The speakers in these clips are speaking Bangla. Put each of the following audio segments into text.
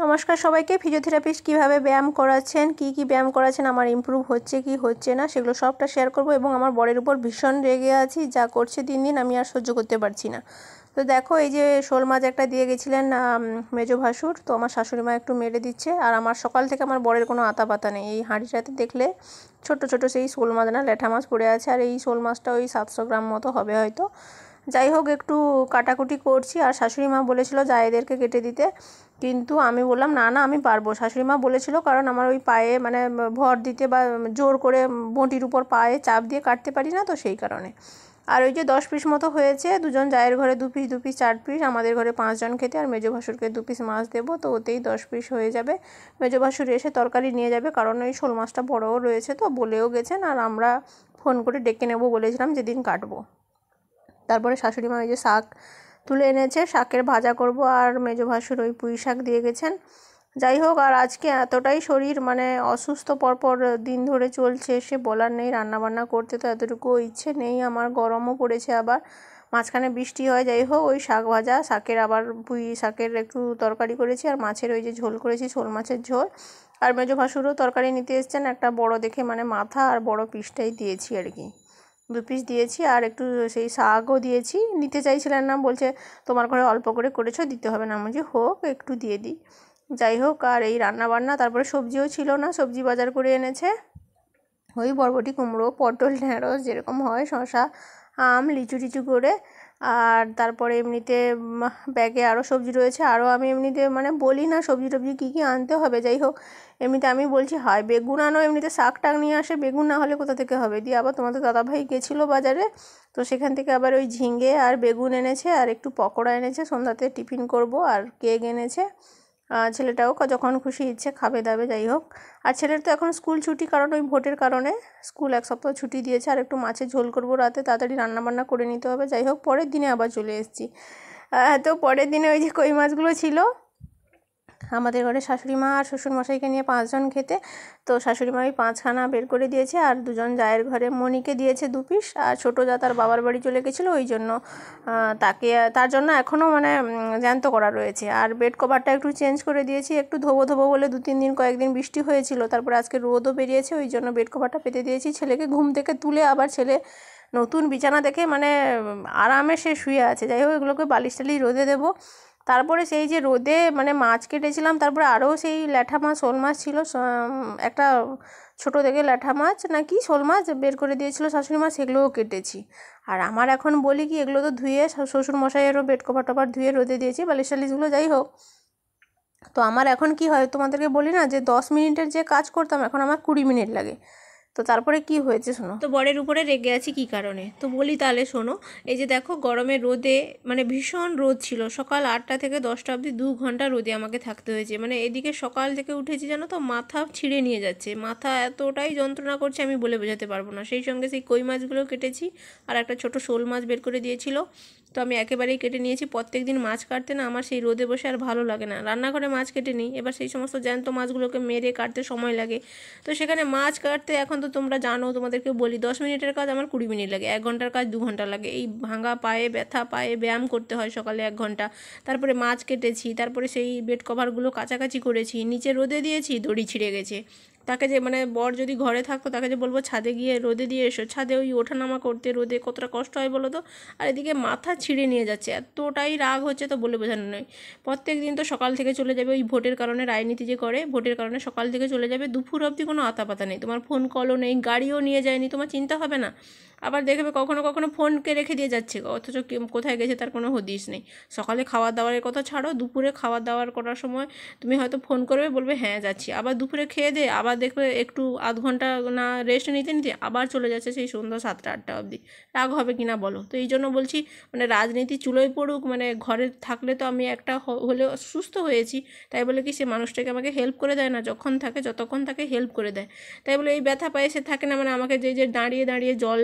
নমস্কার সবাইকে। ফিজিওথেরাপিস্ট কীভাবে ব্যায়াম করাচ্ছেন, কি ব্যায়াম করাচ্ছেন, আমার ইমপ্রুভ হচ্ছে কি হচ্ছে না সেগুলো সবটা শেয়ার করব। এবং আমার বরের উপর ভীষণ রেগে আছি, যা করছে দিন দিন আমি আর সহ্য করতে পারছি না। তো দেখো, এই যে শোল মাছ একটা দিয়ে গেছিলেন মেজো ভাসুর, তো আমার শাশুড়ি মা একটু মেরে দিচ্ছে। আর আমার সকাল থেকে আমার বরের কোনো আতা পাতা নেই। এই হাঁড়িটাতে দেখলে ছোট ছোট সেই শোল মাছ না, ল্যাঠা মাছ পড়ে আছে। আর এই শোল মাছটা ওই 700 গ্রাম মতো হবে হয়তো। যাই হোক, একটু কাটাকুটি করছি। আর শাশুড়ি মা বলেছিল জায়েদেরকে কেটে দিতে, কিন্তু আমি বললাম না না আমি পারবো। শাশুড়ি মা বলেছিল কারণ আমার ওই পায়ে মানে ভর দিতে বা জোর করে বঁটির উপর পায়ে চাপ দিয়ে কাটতে পারি না, তো সেই কারণে। আর ওই যে 10 পিস মতো হয়েছে, দুজন জায়ের ঘরে 2 পিস 2 পিস 4 পিস, আমাদের ঘরে 5 জন খেতে। আর মেজো ভাসুরকে 2 পিস মাছ দেবো, তো ওতেই 10 পিস হয়ে যাবে। মেজো ভাসুর এসে তরকারি নিয়ে যাবে, কারণ ওই শোল মাছটা বড়ও রয়েছে, তো বলেও গেছেন। আর আমরা ফোন করে ডেকে নেবো বলেছিলাম যেদিন কাটবো। তারপরে শাশুড়ি মা ওই যে শাক তুলে এনেছে, শাকের ভাজা করব। আর মেজো ভাসুর ওই পুঁই শাক দিয়ে গেছেন। যাই হোক, আর আজকে এতটাই শরীর মানে অসুস্থ পরপর দিন ধরে চলছে, সে বলার নেই। রান্নাবান্না করতে তো এতটুকু ইচ্ছে নেই আমার, গরমও পড়েছে, আবার মাঝখানে বৃষ্টি হয়। যাই হোক, ওই শাক ভাজা, শাকের আবার পুঁই শাকের একটু তরকারি করেছি, আর মাছের ওই যে ঝোল করেছি, শোল মাছের ঝোল। আর মেজো ভাসুরও তরকারি নিতে এসছেন, একটা বড় দেখে মানে মাথা আর বড় পিসটাই দিয়েছি আর কি, 2 পিস দিয়েছি। আর একটু সেই শাকও দিয়েছি, নিতে চাইছিলেন না, বলছে তোমার ঘরে অল্প করে করেছো, দিতে হবে না। আমি যে হোক একটু দিয়ে দিই। যাই হোক, আর এই রান্না বান্না, তারপরে সবজিও ছিল না, সবজি বাজার করে এনেছে ওই বরবটি, কুমড়ো, পটল, ঢেঁড়স যেরকম হয়, শসা, আম, লিচু টিচু করে। আর তারপরে এমনিতে ব্যাগে আরও সবজি রয়েছে। আরও আমি এমনিতে মানে বলি না সবজি টবজি কী কী আনতে হবে। যাই হোক, এমনিতে আমি বলছি হয় বেগুন আনো, এমনিতে শাক টাক নিয়ে আসে, বেগুন না হলে কোথা থেকে হবে। দিয়ে আবার তোমাদের দাদাভাই গেছিলো বাজারে, তো সেখান থেকে আবার ওই ঝিঙে আর বেগুন এনেছে, আর একটু পকোড়া এনেছে, সন্ধ্যাতে টিফিন করব। আর কেক এনেছে, ছেলেটাও যখন খুশি ইচ্ছে খাবে দাবে। যাই হোক, আর ছেলের তো এখন স্কুল ছুটি, কারণ ওই ভোটের কারণে স্কুল 1 সপ্তাহ ছুটি দিয়েছে। আর একটু মাছের ঝোল করবো রাতে, তাড়াতাড়ি রান্নাবান্না করে নিতে হবে। যাই হোক, পরের দিনে আবার চলে এসেছি। তো পরের দিনে ওই যে কই মাছগুলো ছিল, আমাদের ঘরে শাশুড়ি মা আর শ্বশুরমশাইকে নিয়ে 5 জন খেতে, তো শাশুড়ি মা ওই 5খানা বের করে দিয়েছে। আর 2 জন জায়ের ঘরে মনিকে দিয়েছে 2 পিস। আর ছোটো যা তার বাবার বাড়ি চলে গেছিলো, ওই জন্য তার জন্য এখনও মানে জ্যান্ত করা রয়েছে। আর বেড কভারটা একটু চেঞ্জ করে দিয়েছি, একটু ধোবো ধোবো বলে 2-3 দিন কয়েকদিন বৃষ্টি হয়েছিল, তারপরে আজকে রোদও বেরিয়েছে, ওই জন্য বেড কভারটা পেতে দিয়েছি। ছেলেকে ঘুম থেকে তুলে আবার ছেলে নতুন বিছানা দেখে মানে আরামে সে শুয়ে আছে। যাই হোক, এগুলোকে বালিশ টালিশ রোদে দেবো। তারপরে সেই যে রোদে মানে মাছ কেটেছিলাম, তারপরে আরও সেই ল্যাঠা মাছ, শোল মাছ ছিল, একটা ছোটো দেখে ল্যাঠা মাছ না কি শোল মাছ বের করে দিয়েছিল শাশুড়ি মা, সেগুলোও কেটেছি। আর আমার এখন বলি কি, এগুলো তো ধুয়ে শ্বশুরমশাইয়েরও বেড কভার টভার ধুয়ে রোদে দিয়েছি, বালিশ টালিশগুলো। যাই হোক, তো আমার এখন কি হয় তোমাদেরকে বলি না, যে 10 মিনিটের যে কাজ করতাম এখন আমার 20 মিনিট লাগে। তো তারপরে কি হয়েছে শোনো। তো বরের উপরে রেগে আছি কি কারণে, তো বলি তাহলে শোনো। এই যে দেখো, গরমের রোদে মানে ভীষণ রোদ ছিল, সকাল 8টা থেকে 10টা অবধি 2 ঘন্টা রোদে আমাকে থাকতে হয়েছে। মানে এদিকে সকাল থেকে উঠেছি জানো তো, মাথা ছিঁড়ে নিয়ে যাচ্ছে, মাথা এতটাই যন্ত্রণা করছে আমি বলে বোঝাতে পারবো না। সেই সঙ্গে সেই কই মাছগুলো কেটেছি, আর একটা ছোট শোল মাছ বের করে দিয়েছিল, তো আমি একেবারেই কেটে নিয়েছি। প্রত্যেক দিন মাছ কাটতে না আমার সেই রোদে বসে আর ভালো লাগে না, রান্নাঘরে মাছ কেটে নিই, এবার সেই সমস্ত জ্যান্ত মাছগুলোকে মেরে কাটতে সময় লাগে। তো সেখানে মাছ কাটতে এখন তো তোমরা জানো, তোমাদেরকে বলি 10 মিনিটের কাজ আমার 20 মিনিট লাগে, 1 ঘন্টার কাজ 2 ঘন্টা লাগে। এই ভাঙা পায়ে, ব্যথা পায়ে ব্যায়াম করতে হয় সকালে 1 ঘন্টা। তারপরে মাছ কেটেছি, তারপরে সেই বেড কভারগুলো কাচাকাচি করেছি, নিচে রোদে দিয়েছি, দড়ি ছিঁড়ে গেছে। তাকে যে মানে বর যদি ঘরে থাকতো তাকে যে বলবো ছাদে গিয়ে রোদে দিয়ে এসো, ছাদে ওই ওঠানামা করতে রোদে কতটা কষ্ট হয় বলো তো। আর এদিকে মাথা ছিঁড়ে নিয়ে যাচ্ছে, এতটাই রাগ হচ্ছে তো বলে বোঝানো নয়। প্রত্যেক দিন তো সকাল থেকে চলে যাবে, ওই ভোটের কারণে রাজনীতি যে করে, ভোটের কারণে সকাল থেকে চলে যাবে, দুপুর অবধি কোনো আতাপাতা নেই, তোমার ফোন কলও নেই, গাড়িও নিয়ে যায়নি, তোমার চিন্তা হবে না। আবার দেখবে কখনো কখনো ফোনকে রেখে দিয়ে যাচ্ছে, অথচ কোথায় গেছে তার কোনো হদিশ নেই। সকালে খাওয়া দাওয়ারের কথা ছাড়ো, দুপুরে খাওয়া দাওয়ার করার সময় তুমি হয়তো ফোন করবে, বলবে হ্যাঁ যাচ্ছি, আবার দুপুরে খেয়ে দে আবার দেখবে একটু আধ ঘন্টা না রেস্ট নিতে নিতে আবার চলে যাচ্ছে সেই সন্ধ্যা 7টা 8টা অবধি। রাগ হবে কি না বলো। তো এই জন্য বলছি, মানে রাজনীতি চুলোয় পড়ুক, মানে ঘরে থাকলে তো আমি একটা হলেও সুস্থ হয়েছি, তাই বলে কি সে মানুষটাকে আমাকে হেল্প করে দেয় না, যখন থাকে যতক্ষণ থাকে হেল্প করে দেয়। তাই বলে এই ব্যথা পায়ে সে থাকে না, মানে আমাকে যে দাঁড়িয়ে দাঁড়িয়ে জল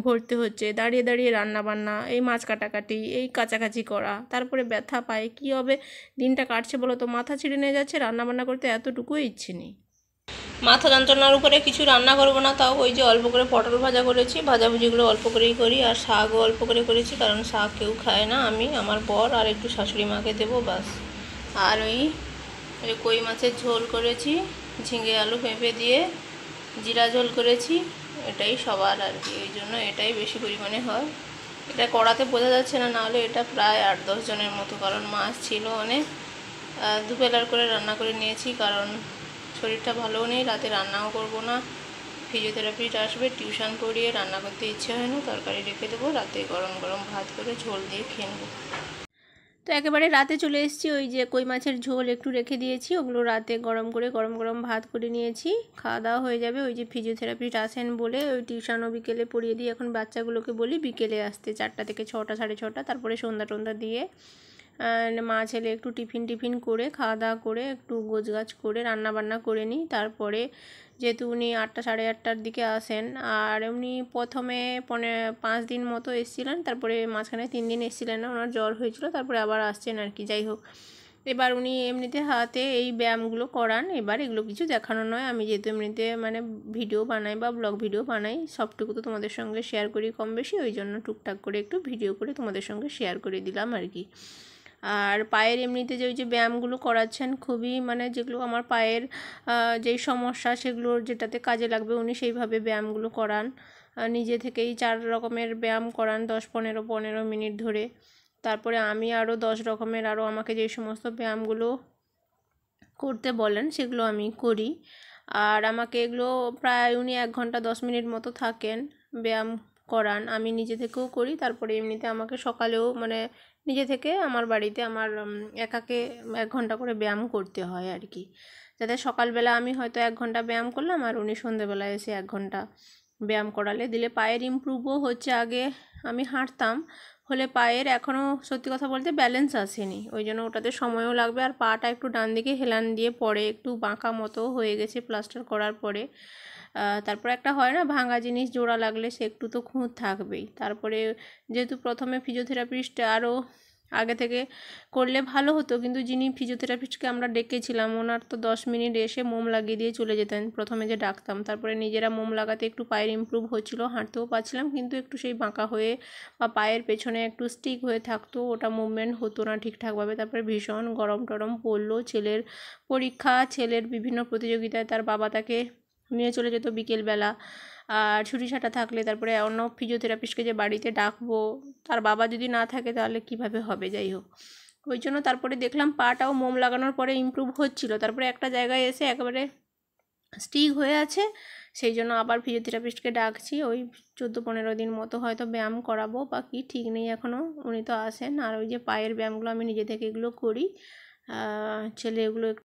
ভরতে হচ্ছে, দাঁড়িয়ে দাঁড়িয়ে রান্না বান্না, এই মাছ কাটাকাটি, এই কাচাকাচি করা, তারপরে ব্যথা পায়ে কী হবে দিনটা কাটছে বলো তো। মাথা ছিঁড়ে নিয়ে যাচ্ছে, রান্নাবান্না করতে এতটুকুই ইচ্ছে নেই। মাথা যন্ত্রণার উপরে কিছু রান্না করবো না, তাও ওই যে অল্প করে পটল ভাজা করেছি, ভাজাভুজিগুলো অল্প করেই করি। আর শাকও অল্প করে করেছি, কারণ শাক কেউ খায় না, আমি, আমার বর আর একটু শাশুড়ি মাকে দেবো, বাস। আর ওই এই কই মাছের ঝোল করেছি, ঝিঙে আলু পেঁপে দিয়ে জিরা ঝোল করেছি। এটাই সবার আর কি, এই জন্য এটাই বেশি পরিমাণে হয়। এটা কড়াতে বোঝা যাচ্ছে না, নাহলে এটা প্রায় 8-10 জনের মতো, কারণ মাছ ছিল অনেক। দুবেলার করে রান্না করে নিয়েছি, কারণ শরীরটা ভালোও নেই, রাতে রান্নাও করব না। ফিজিওথেরাপিস্ট আসবে, টিউশন পড়িয়ে রান্না করতে ইচ্ছে হয় না, তরকারি রেখে দেবো, রাতে গরম গরম ভাত করে ঝোল দিয়ে খেয়ে নেবো। তো একেবারে রাতে চলে এসেছি, ওই যে কই মাছের ঝোল একটু রেখে দিয়েছি, ওগুলো রাতে গরম করে গরম গরম ভাত করে নিয়েছি, খাওয়া দাওয়া হয়ে যাবে। ওই যে ফিজিওথেরাপিস্ট আসেন বলে ওই টিউশনও বিকেলে পড়িয়ে দিই। এখন বাচ্চাগুলোকে বলি বিকেলে আসতে 4টা থেকে 6টা, 6:30, তারপরে সন্ধ্যা টন্ধ্যা দিয়ে মা ছেলে একটু টিফিন করে খাওয়া দাওয়া করে একটু গোছগাছ করে রান্না বান্না করে নিই। তারপরে যেহেতু উনি 8টা, 8:30টার দিকে আসেন, আর এমনি প্রথমে 5 দিন মতো এসেছিলেন, তারপরে মাঝখানে 3 দিন এসেছিলেন না, ওনার জ্বর হয়েছিল, তারপরে আবার আসছেন আর কি। যাই হোক, এবার উনি এমনিতে হাতে এই ব্যায়ামগুলো করান। এবার এগুলো কিছু দেখানো নয়, আমি যেহেতু এমনিতে মানে ভিডিও বানাই বা ব্লগ ভিডিও বানাই, সবটুকু তো তোমাদের সঙ্গে শেয়ার করি কম বেশি, ওই জন্য টুকটাক করে একটু ভিডিও করে তোমাদের সঙ্গে শেয়ার করে দিলাম আর কি। আর পায়ের এমনিতে যে ওই যে ব্যায়ামগুলো করাচ্ছেন, খুবই মানে যেগুলো আমার পায়ের যেই সমস্যা সেগুলোর যেটাতে কাজে লাগবে উনি সেইভাবে ব্যায়ামগুলো করান। নিজে থেকেই 4 রকমের ব্যায়াম করান 10-15 মিনিট ধরে। তারপরে আমি আরও 10 রকমের আরও আমাকে যে সমস্ত ব্যায়ামগুলো করতে বলেন সেগুলো আমি করি। আর আমাকে এগুলো প্রায় উনি 1 ঘন্টা 10 মিনিট মতো থাকেন, ব্যায়াম করান। আমি নিজে থেকেও করি, তারপরে এমনিতে আমাকে সকালেও মানে নিজে থেকে আমার বাড়িতে আমার একাকে 1 ঘন্টা করে ব্যায়াম করতে হয় আর কি। যাতে সকালবেলা আমি হয়তো 1 ঘন্টা ব্যায়াম করলাম, আর উনি সন্ধ্যেবেলায় এসে 1 ঘন্টা ব্যায়াম করালে দিলে পায়ের ইমপ্রুভও হচ্ছে। আগে আমি হাঁটতাম, হলে পায়ের এখনও সত্যি কথা বলতে ব্যালেন্স আসেনি, ওই জন্য ওটাতে সময়ও লাগবে। আর পাটা একটু ডান দিকে হেলান দিয়ে পড়ে, একটু বাঁকা মতো হয়ে গেছে প্লাস্টার করার পরে। তারপর একটা হয় না, ভাঙা জিনিস জোড়া লাগলে সে একটু তো খুঁত থাকবেই। তারপরে যেহেতু প্রথমে ফিজিওথেরাপিস্ট আরও আগে থেকে করলে ভালো হতো, কিন্তু যিনি ফিজিওথেরাপিস্টকে আমরা ডেকেছিলাম ওনার তো 10 মিনিট এসে মোম লাগিয়ে দিয়ে চলে যেতেন প্রথমে যে ডাকতাম, তারপরে নিজেরা মোম লাগাতে একটু পায়ের ইমপ্রুভ হচ্ছিলো, হাঁটতেও পারছিলাম, কিন্তু একটু সেই বাঁকা হয়ে বা পায়ের পেছনে একটু স্টিক হয়ে থাকতো, ওটা মুভমেন্ট হতো না ঠিকঠাকভাবে। তারপরে ভীষণ গরম টরম পড়লো, ছেলের পরীক্ষা, ছেলের বিভিন্ন প্রতিযোগিতায় তার বাবা তাকে নিয়ে চলে যেত বিকেলবেলা। আর ছুটি ছাটা থাকলে তারপরে অন্য ফিজিওথেরাপিস্টকে যে বাড়িতে ডাকবো, তার বাবা যদি না থাকে তাহলে কিভাবে হবে। যাই হোক, ওই জন্য তারপরে দেখলাম পাটাও মোম লাগানোর পরে ইমপ্রুভ হচ্ছিলো, তারপরে একটা জায়গায় এসে একেবারে স্টিক হয়ে আছে, সেই জন্য আবার ফিজিওথেরাপিস্টকে ডাকছি। ওই 14-15 দিন মতো হয়তো ব্যায়াম করাবো বা কি ঠিক নেই এখনও, উনি তো আসেন। আর ওই যে পায়ের ব্যায়ামগুলো আমি নিজে থেকে এগুলো করি, ছেলে এগুলো